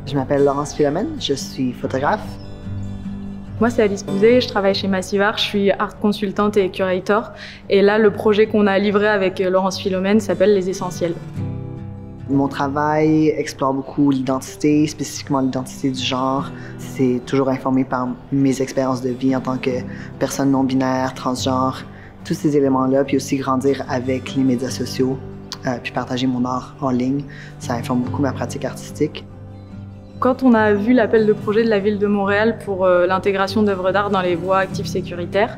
Je m'appelle Laurence Philomène, je suis photographe. Moi, c'est Alice Bouzet, je travaille chez Massive Art, je suis art consultante et curator. Et là, le projet qu'on a livré avec Laurence Philomène s'appelle Les Essentiels. Mon travail explore beaucoup l'identité, spécifiquement l'identité du genre. C'est toujours informé par mes expériences de vie en tant que personne non-binaire, transgenre, tous ces éléments-là, puis aussi grandir avec les médias sociaux, puis partager mon art en ligne. Ça informe beaucoup ma pratique artistique. Quand on a vu l'appel de projet de la Ville de Montréal pour l'intégration d'œuvres d'art dans les voies actives sécuritaires,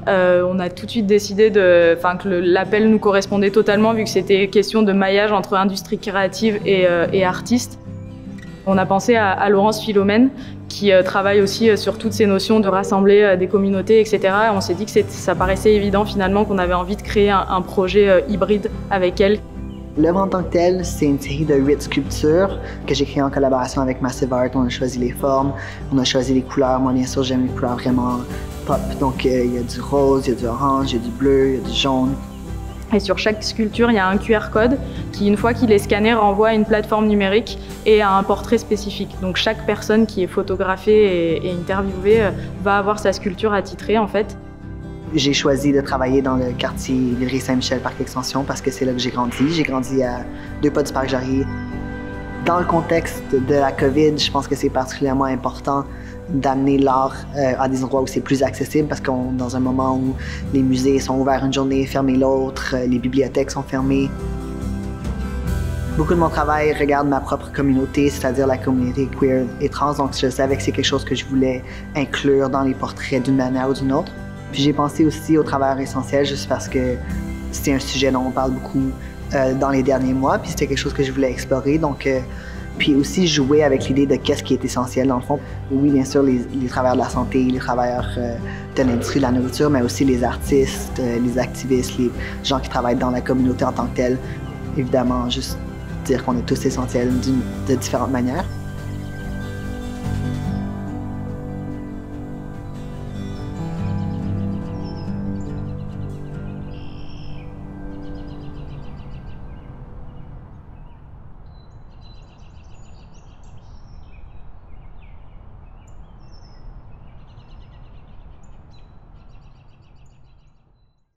on a tout de suite décidé que l'appel nous correspondait totalement vu que c'était question de maillage entre industrie créative et artistes. On a pensé à Laurence Philomène qui travaille aussi sur toutes ces notions de rassembler des communautés, etc. Et on s'est dit que ça paraissait évident finalement qu'on avait envie de créer un projet hybride avec elle. L'œuvre en tant que telle, c'est une série de 8 sculptures que j'ai créées en collaboration avec Massive Art. On a choisi les formes, on a choisi les couleurs. Moi, bien sûr, j'aime les couleurs vraiment pop. Donc, il y a du rose, il y a du orange, il y a du bleu, il y a du jaune. Et sur chaque sculpture, il y a un QR code qui, une fois qu'il est scanné, renvoie à une plateforme numérique et à un portrait spécifique. Donc, chaque personne qui est photographiée et interviewée va avoir sa sculpture attitrée, en fait. J'ai choisi de travailler dans le quartier Villeray-Saint-Michel, Parc Extension, parce que c'est là que j'ai grandi. J'ai grandi à 2 pas du Parc Jarry. Dans le contexte de la COVID, je pense que c'est particulièrement important d'amener l'art à des endroits où c'est plus accessible, parce qu'on est dans un moment où les musées sont ouverts une journée, fermés l'autre, les bibliothèques sont fermées. Beaucoup de mon travail regarde ma propre communauté, c'est-à-dire la communauté queer et trans, donc je savais que c'est quelque chose que je voulais inclure dans les portraits d'une manière ou d'une autre. Puis j'ai pensé aussi aux travailleurs essentiels juste parce que c'est un sujet dont on parle beaucoup dans les derniers mois, puis c'était quelque chose que je voulais explorer. Donc, puis aussi jouer avec l'idée de qu'est-ce qui est essentiel dans le fond. Oui, bien sûr, les travailleurs de la santé, les travailleurs de l'industrie de la nourriture, mais aussi les artistes, les activistes, les gens qui travaillent dans la communauté en tant que telle. Évidemment, juste dire qu'on est tous essentiels de différentes manières.